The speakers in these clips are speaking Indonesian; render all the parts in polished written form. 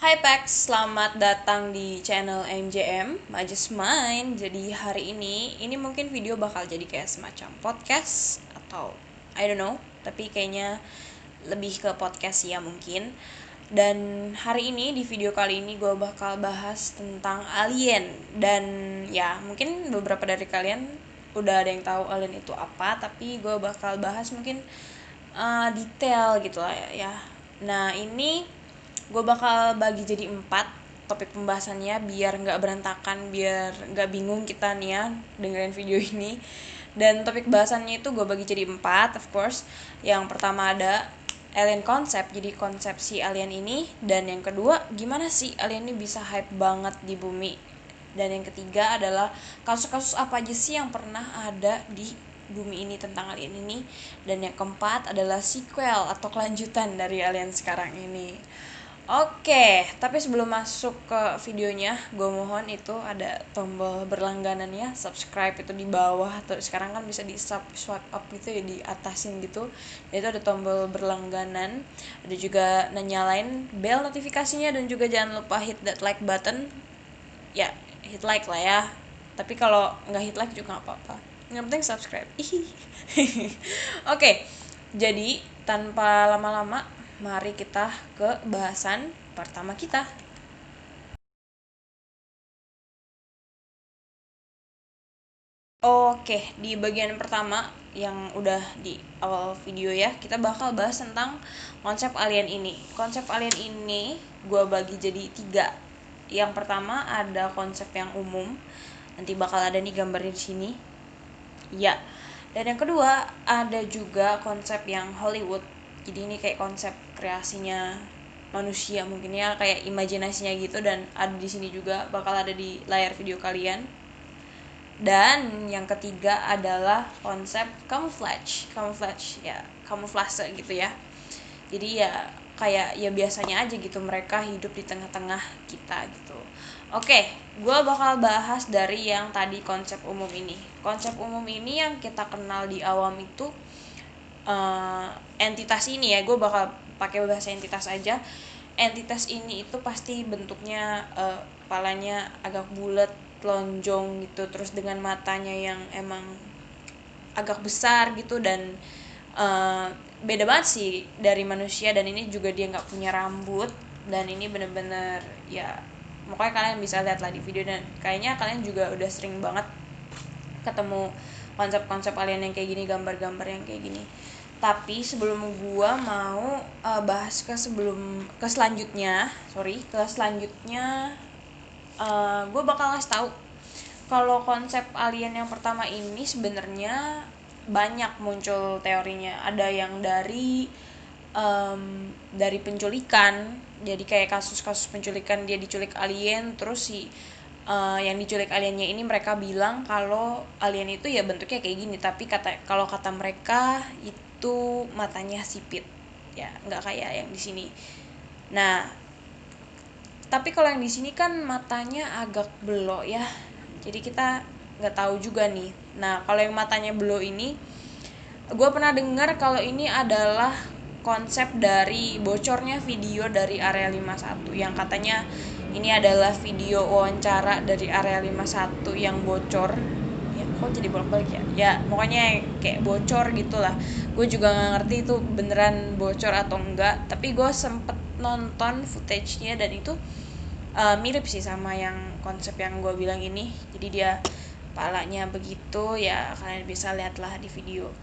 Hai Pax, selamat datang di channel MJM, Majes Main. Jadi hari ini mungkin video bakal jadi kayak semacam podcast atau I don't know, tapi kayaknya lebih ke podcast ya mungkin. Dan hari ini di video kali ini gue bakal bahas tentang alien. Dan ya mungkin beberapa dari kalian udah ada yang tahu alien itu apa, tapi gue bakal bahas mungkin detail gitu lah ya. Nah ini gue bakal bagi jadi 4 topik pembahasannya biar nggak berantakan, biar nggak bingung kita nih ya dengerin video ini. Dan topik bahasannya itu gue bagi jadi 4, of course. Yang pertama ada alien konsep, jadi konsep si alien ini. Dan yang kedua, gimana sih alien ini bisa hype banget di bumi. Dan yang ketiga adalah kasus-kasus apa aja sih yang pernah ada di bumi ini tentang alien ini. Dan yang keempat adalah sequel atau kelanjutan dari alien sekarang ini. Oke, tapi sebelum masuk ke videonya, gue mohon itu ada tombol berlangganannya, subscribe itu di bawah, atau sekarang kan bisa di swipe up gitu ya, di atasin gitu. Dan itu ada tombol berlangganan, ada juga nyalain bell notifikasinya, dan juga jangan lupa hit that like button. Ya, hit like lah ya. Tapi kalau nggak hit like juga nggak apa-apa. Yang penting subscribe. Oke, jadi tanpa lama-lama, mari kita ke bahasan pertama kita. Oke, di bagian pertama yang udah di awal video ya, kita bakal bahas tentang konsep alien ini. Konsep alien ini gue bagi jadi 3. Yang pertama ada konsep yang umum, nanti bakal ada nih gambarnya di sini. Ya, dan yang kedua ada juga konsep yang Hollywood. Jadi ini kayak konsep kreasinya manusia mungkin ya, kayak imajinasinya gitu, dan ada di sini juga bakal ada di layar video kalian. Dan yang ketiga adalah konsep camouflage ya, kamuflase gitu ya. Jadi ya kayak ya biasanya aja gitu, mereka hidup di tengah-tengah kita gitu. Oke, gue bakal bahas dari yang tadi konsep umum ini. Konsep umum ini yang kita kenal di awam itu entitas ini ya, gue bakal pakai bahasa entitas aja. Entitas ini itu pasti bentuknya kepalanya agak bulat, lonjong gitu, terus dengan matanya yang emang agak besar gitu, dan beda banget sih dari manusia. Dan ini juga dia nggak punya rambut, dan ini bener-bener ya, pokoknya kalian bisa lihat lah di video. Dan kayaknya kalian juga udah sering banget ketemu konsep-konsep alien yang kayak gini, gambar-gambar yang kayak gini. Tapi sebelum gua mau bahas ke selanjutnya, gue bakal ngasih tahu kalau konsep alien yang pertama ini sebenarnya banyak muncul teorinya. Ada yang dari penculikan, jadi kayak kasus-kasus penculikan, dia diculik alien, terus si yang diculik aliennya ini mereka bilang kalau alien itu ya bentuknya kayak gini, tapi kalau kata mereka itu matanya sipit ya, nggak kayak yang di sini. Nah, tapi kalau yang di sini kan matanya agak belok ya, jadi kita nggak tahu juga nih. Nah, kalau yang matanya belok ini, gue pernah dengar kalau ini adalah konsep dari bocornya video dari Area 51, yang katanya ini adalah video wawancara dari Area 51 yang bocor. Ya, kok jadi bolak-balik ya? Ya, pokoknya kayak bocor gitulah. Gue juga nggak ngerti itu beneran bocor atau enggak, tapi gue sempet nonton footage-nya, dan itu mirip sih sama yang konsep yang gue bilang ini. Jadi dia palanya begitu ya, kalian bisa lihatlah di video.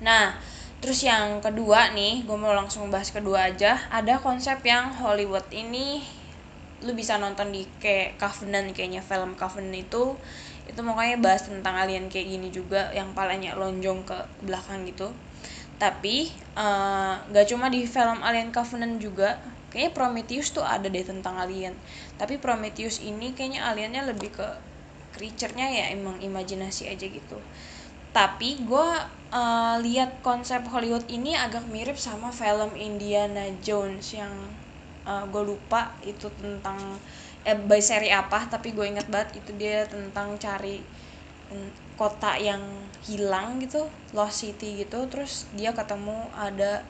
Nah, terus yang kedua nih, gue mau langsung bahas kedua aja. Ada konsep yang Hollywood ini, lu bisa nonton di kayak Covenant, kayaknya film Covenant itu makanya bahas tentang alien kayak gini juga, yang palanya lonjong ke belakang gitu. Tapi gak cuma di film Alien Covenant juga, kayaknya Prometheus tuh ada deh tentang alien. Tapi Prometheus ini kayaknya aliennya lebih ke creature-nya ya emang imajinasi aja gitu. Tapi gue lihat konsep Hollywood ini agak mirip sama film Indiana Jones yang gue lupa itu tentang by seri apa, tapi gue ingat banget itu dia tentang cari kota yang hilang gitu, Lost City gitu, terus dia ketemu ada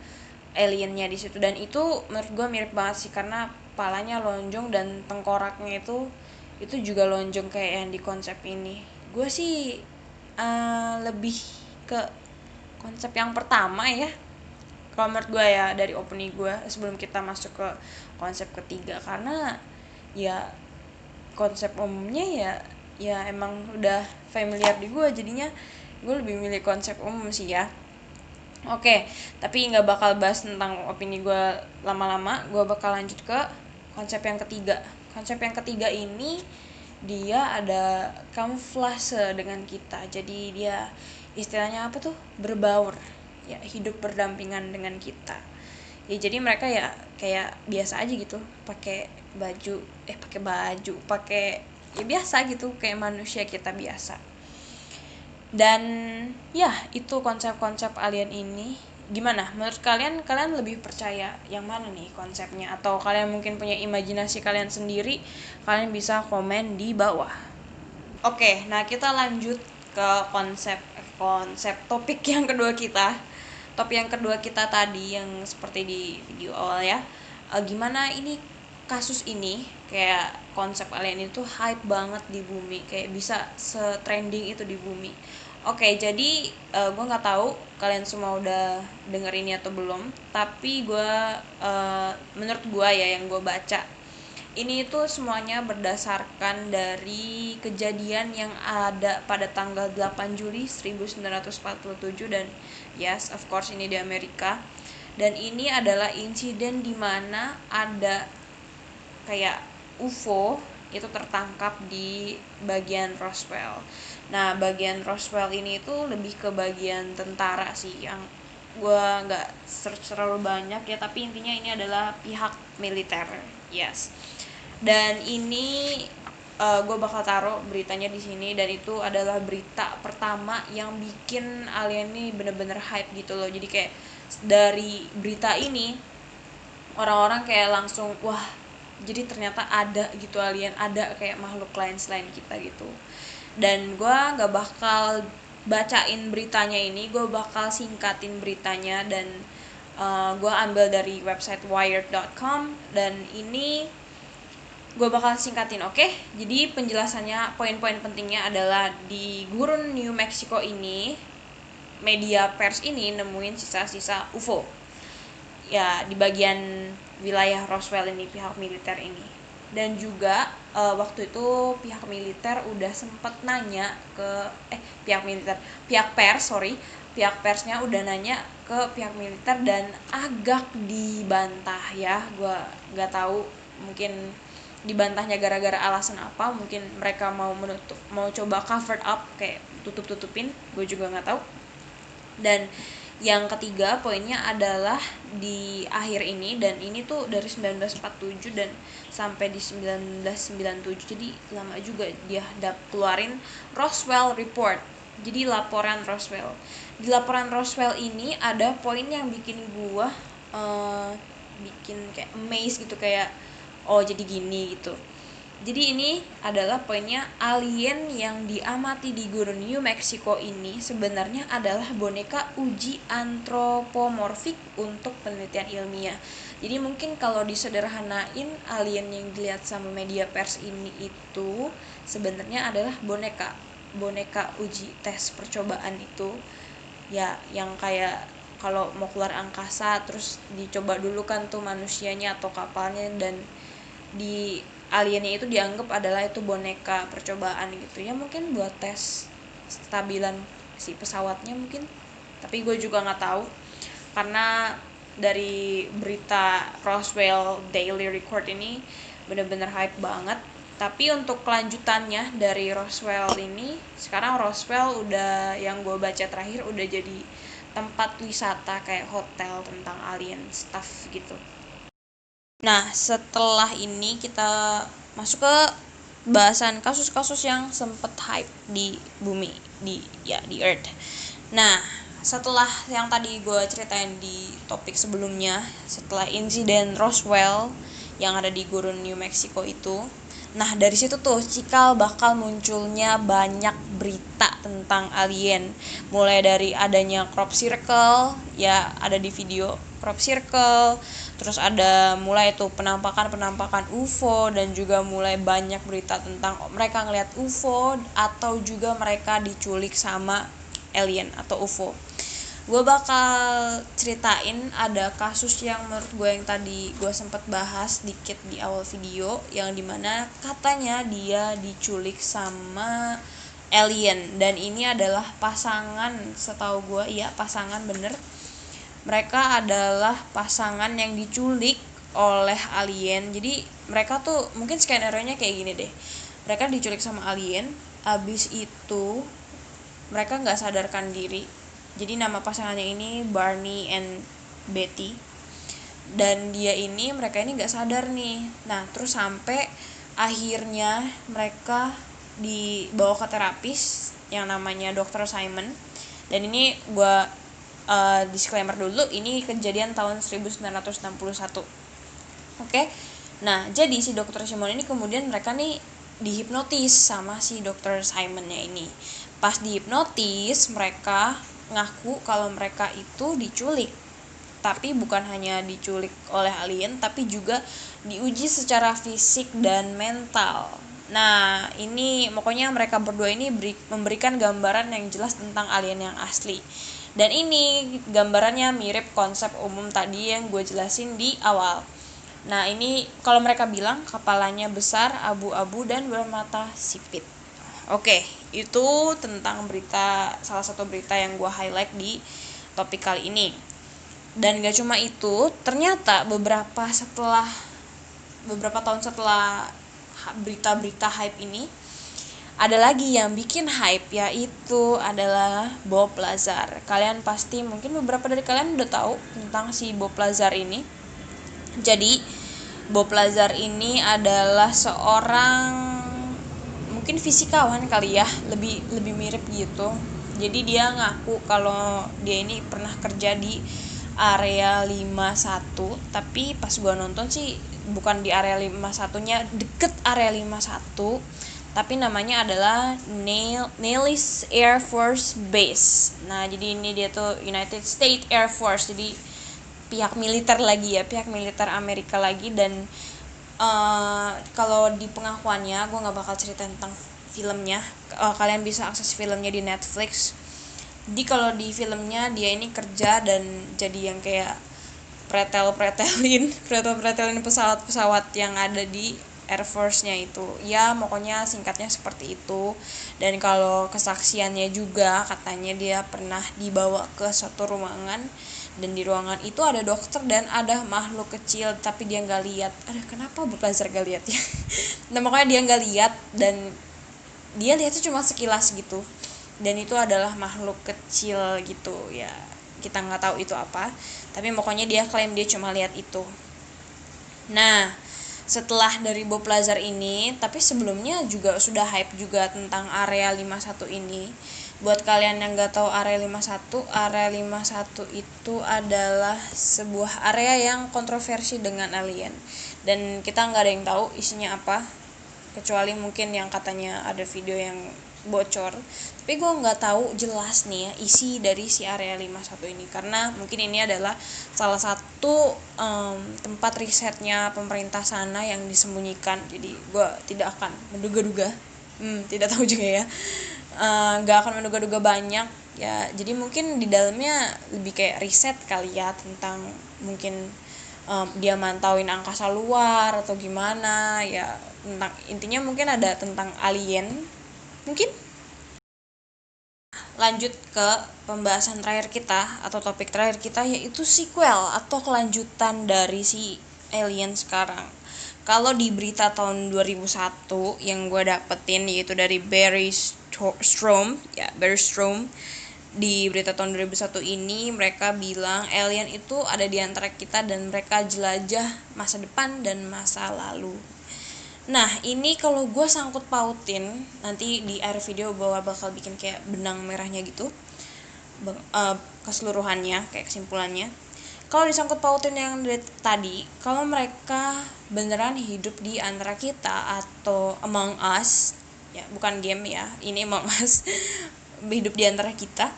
aliennya di situ. Dan itu menurut gue mirip banget sih, karena kepalanya lonjong dan tengkoraknya itu juga lonjong kayak yang di konsep ini. Gue sih lebih ke konsep yang pertama ya, kalau menurut gue ya, dari opini gue sebelum kita masuk ke konsep ketiga, karena ya konsep umumnya ya emang udah familiar di gue, jadinya gue lebih milih konsep umum sih ya. Oke, tapi nggak bakal bahas tentang opini gue lama-lama, gue bakal lanjut ke konsep yang ketiga. Konsep yang ketiga ini dia ada kamuflase dengan kita, jadi dia istilahnya apa tuh, berbaur ya, hidup berdampingan dengan kita ya. Jadi mereka ya kayak biasa aja gitu, pakai ya biasa gitu, kayak manusia kita biasa. Dan ya itu konsep-konsep alien ini. Gimana menurut kalian, kalian lebih percaya yang mana nih konsepnya, atau kalian mungkin punya imajinasi kalian sendiri? Kalian bisa komen di bawah. Oke, nah kita lanjut ke konsep topik yang kedua kita. Topik yang kedua kita tadi yang seperti di video awal ya. Gimana ini kasus ini, kayak konsep alien itu hype banget di bumi, kayak bisa se-trending itu di bumi. Oke, jadi gue nggak tahu kalian semua udah denger ini atau belum, tapi menurut gue ya, yang gue baca ini itu semuanya berdasarkan dari kejadian yang ada pada tanggal 8 Juli 1947, dan yes, of course ini di Amerika. Dan ini adalah insiden di mana ada kayak UFO itu tertangkap di bagian Roswell. Nah, bagian Roswell ini itu lebih ke bagian tentara sih, yang gue nggak search terlalu banyak ya, tapi intinya ini adalah pihak militer, yes. Dan ini gue bakal taruh beritanya di sini, dan itu adalah berita pertama yang bikin alien ini bener-bener hype gitu loh. Jadi kayak dari berita ini orang-orang kayak langsung wah, jadi ternyata ada gitu alien, ada kayak makhluk lain selain kita gitu. Dan gue nggak bakal bacain beritanya ini, gue bakal singkatin beritanya, dan gue ambil dari website wired.com, dan ini gue bakal singkatin, oke? Jadi penjelasannya, poin-poin pentingnya adalah di gurun New Mexico ini, media pers ini nemuin sisa-sisa UFO ya di bagian wilayah Roswell ini, pihak militer ini. Dan juga waktu itu pihak militer udah sempet nanya ke pihak persnya udah nanya ke pihak militer, dan agak dibantah ya. Gue nggak tahu, mungkin dibantahnya gara-gara alasan apa, mungkin mereka mau coba cover up, kayak tutup-tutupin, gue juga nggak tahu. Dan yang ketiga poinnya adalah di akhir ini, dan ini tuh dari 1947 dan sampai di 1997, jadi lama juga dia keluarin Roswell Report, jadi laporan Roswell. Di laporan Roswell ini ada poin yang bikin gua bikin kayak amazed gitu, kayak oh jadi gini gitu. Jadi ini adalah poinnya, alien yang diamati di gurun New Mexico ini sebenarnya adalah boneka uji antropomorfik untuk penelitian ilmiah. Jadi mungkin kalau disederhanain, alien yang dilihat sama media pers ini itu sebenarnya adalah boneka uji tes percobaan itu. Ya, yang kayak kalau mau keluar angkasa terus dicoba dulu kan tuh manusianya atau kapalnya, dan di aliennya itu dianggap adalah itu boneka percobaan gitu ya, mungkin buat tes stabilan si pesawatnya mungkin, tapi gue juga nggak tahu karena dari berita Roswell Daily Record ini bener-bener hype banget. Tapi untuk kelanjutannya dari Roswell ini, sekarang Roswell udah, yang gue baca terakhir, udah jadi tempat wisata kayak hotel tentang alien stuff gitu. Nah, setelah ini kita masuk ke bahasan kasus-kasus yang sempat hype di bumi, di Earth. Nah, setelah yang tadi gue ceritain di topik sebelumnya, setelah insiden Roswell yang ada di gurun New Mexico itu, Nah, dari situ tuh cikal bakal munculnya banyak berita tentang alien. Mulai dari adanya crop circle, ya ada di video crop circle, terus ada mulai tuh penampakan UFO, dan juga mulai banyak berita tentang mereka ngeliat UFO atau juga mereka diculik sama alien atau UFO. Gue bakal ceritain ada kasus yang menurut gue yang tadi gue sempat bahas dikit di awal video, yang dimana katanya dia diculik sama alien, dan ini adalah pasangan, setahu gue iya pasangan bener. Mereka adalah pasangan yang diculik oleh alien. Jadi mereka tuh mungkin skenario-nya kayak gini deh, mereka diculik sama alien, abis itu mereka nggak sadarkan diri. Jadi nama pasangannya ini Barney and Betty, dan mereka ini nggak sadar nih. Nah terus sampai akhirnya mereka dibawa ke terapis yang namanya Dr. Simon. Dan ini gue disclaimer dulu, ini kejadian tahun 1961. Oke. Nah jadi si Dr. Simon ini kemudian mereka nih dihipnotis sama si Dr. Simonnya ini. Pas dihipnotis mereka ngaku kalau mereka itu diculik, tapi bukan hanya diculik oleh alien, tapi juga diuji secara fisik dan mental. Nah ini pokoknya mereka berdua ini memberikan gambaran yang jelas tentang alien yang asli. Dan ini gambarannya mirip konsep umum tadi yang gue jelasin di awal. Nah ini kalau mereka bilang kepalanya besar, abu-abu, dan bermata sipit. Oke, itu tentang berita, salah satu berita yang gue highlight di topik kali ini. Dan gak cuma itu, ternyata beberapa tahun setelah berita-berita hype ini, ada lagi yang bikin hype, yaitu adalah Bob Lazar. Kalian pasti, mungkin beberapa dari kalian udah tahu tentang si Bob Lazar ini. Jadi Bob Lazar ini adalah seorang mungkin fisikawan kali ya, lebih mirip gitu. Jadi dia ngaku kalau dia ini pernah kerja di area 51, tapi pas gua nonton sih bukan di area 51-nya, deket area 51, tapi namanya adalah Nellis Air Force Base. Nah jadi ini dia tuh United States Air Force, jadi pihak militer lagi ya, pihak militer Amerika lagi. Dan kalau di pengakuannya, gue nggak bakal cerita tentang filmnya, kalian bisa akses filmnya di Netflix. Jadi kalau di filmnya dia ini kerja dan jadi yang kayak pretelin pesawat-pesawat yang ada di Air Force-nya itu. Ya pokoknya singkatnya seperti itu. Dan kalau kesaksiannya juga katanya dia pernah dibawa ke suatu ruangan, dan di ruangan itu ada dokter dan ada makhluk kecil, tapi dia nggak lihat. Kenapa Bob Lazar gak lihat ya? Nah makanya dia nggak lihat, dan dia lihatnya cuma sekilas gitu, dan itu adalah makhluk kecil gitu ya, kita nggak tahu itu apa, tapi pokoknya dia klaim dia cuma lihat itu. Nah setelah dari Bob Lazar ini, tapi sebelumnya juga sudah hype juga tentang area 51 ini. Buat kalian yang gak tahu area 51, area 51 itu adalah sebuah area yang kontroversi dengan alien, dan kita gak ada yang tahu isinya apa, kecuali mungkin yang katanya ada video yang bocor. Tapi gue gak tahu jelas nih ya isi dari si area 51 ini, karena mungkin ini adalah salah satu tempat risetnya pemerintah sana yang disembunyikan. Jadi gue tidak akan menduga-duga, tidak tahu juga ya, gak akan menduga-duga banyak ya. Jadi mungkin di dalamnya lebih kayak riset kali ya, tentang mungkin dia mantauin angkasa luar atau gimana ya, tentang intinya mungkin ada tentang alien mungkin. Lanjut ke pembahasan terakhir kita atau topik terakhir kita, yaitu sequel atau kelanjutan dari si alien sekarang. Kalau di berita tahun 2001 yang gue dapetin, yaitu dari Barry Strom, di berita tahun 2001 ini mereka bilang alien itu ada di antara kita dan mereka jelajah masa depan dan masa lalu. Nah ini kalau gue sangkut pautin, nanti di akhir video gue bakal bikin kayak benang merahnya gitu, keseluruhannya kayak kesimpulannya. Kalau disangkut pautin yang dari tadi, kalau mereka beneran hidup di antara kita atau among us, ya bukan game ya, ini among us, hidup di antara kita.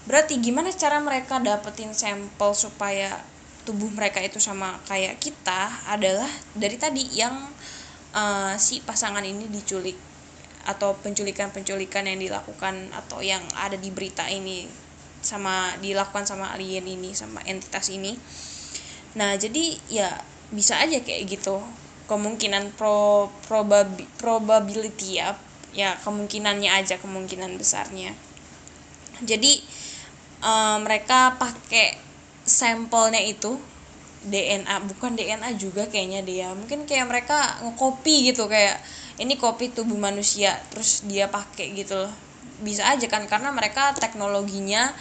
Berarti gimana cara mereka dapetin sampel supaya tubuh mereka itu sama kayak kita adalah dari tadi yang si pasangan ini diculik atau penculikan yang dilakukan atau yang ada di berita ini dilakukan sama alien ini, sama entitas ini. Nah, jadi ya bisa aja kayak gitu. Kemungkinan probability ya kemungkinannya aja, kemungkinan besarnya. Jadi mereka pakai sampelnya itu DNA, bukan DNA juga kayaknya dia. Mungkin kayak mereka ngekopi gitu, kayak ini kopi tubuh manusia terus dia pakai gitu loh. Bisa aja kan, karena mereka teknologinya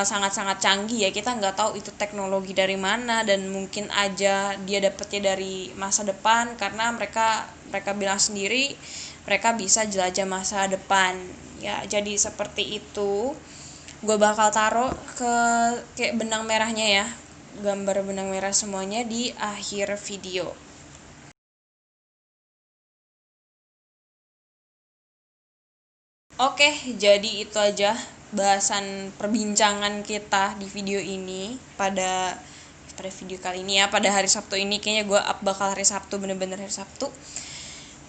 sangat-sangat canggih ya, kita nggak tahu itu teknologi dari mana, dan mungkin aja dia dapetnya dari masa depan, karena mereka bilang sendiri mereka bisa jelajah masa depan ya. Jadi seperti itu. Gue bakal taruh ke kayak benang merahnya ya, gambar benang merah semuanya di akhir video. Oke, jadi itu aja bahasan perbincangan kita di video ini pada video kali ini ya, pada hari Sabtu ini. Kayaknya gue up bakal hari Sabtu, bener-bener hari Sabtu.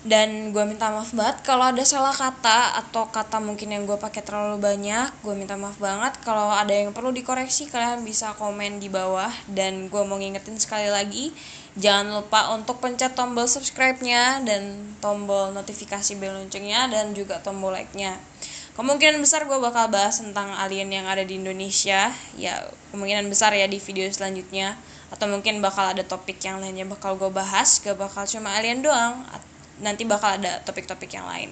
Dan gue minta maaf banget kalau ada salah kata atau kata mungkin yang gue pakai terlalu banyak. Gue minta maaf banget. Kalau ada yang perlu dikoreksi, kalian bisa komen di bawah. Dan gue mau ngingetin sekali lagi, jangan lupa untuk pencet tombol subscribe-nya dan tombol notifikasi bel loncengnya dan juga tombol like-nya. Kemungkinan besar gue bakal bahas tentang alien yang ada di Indonesia. Ya, kemungkinan besar ya di video selanjutnya. Atau mungkin bakal ada topik yang lainnya bakal gue bahas. Gak bakal cuma alien doang, nanti bakal ada topik-topik yang lain.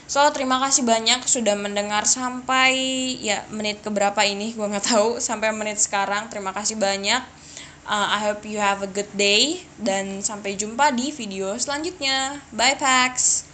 So, terima kasih banyak sudah mendengar sampai ya menit keberapa ini, gue nggak tahu, sampai menit sekarang. Terima kasih banyak. I hope you have a good day dan sampai jumpa di video selanjutnya. Bye Pax.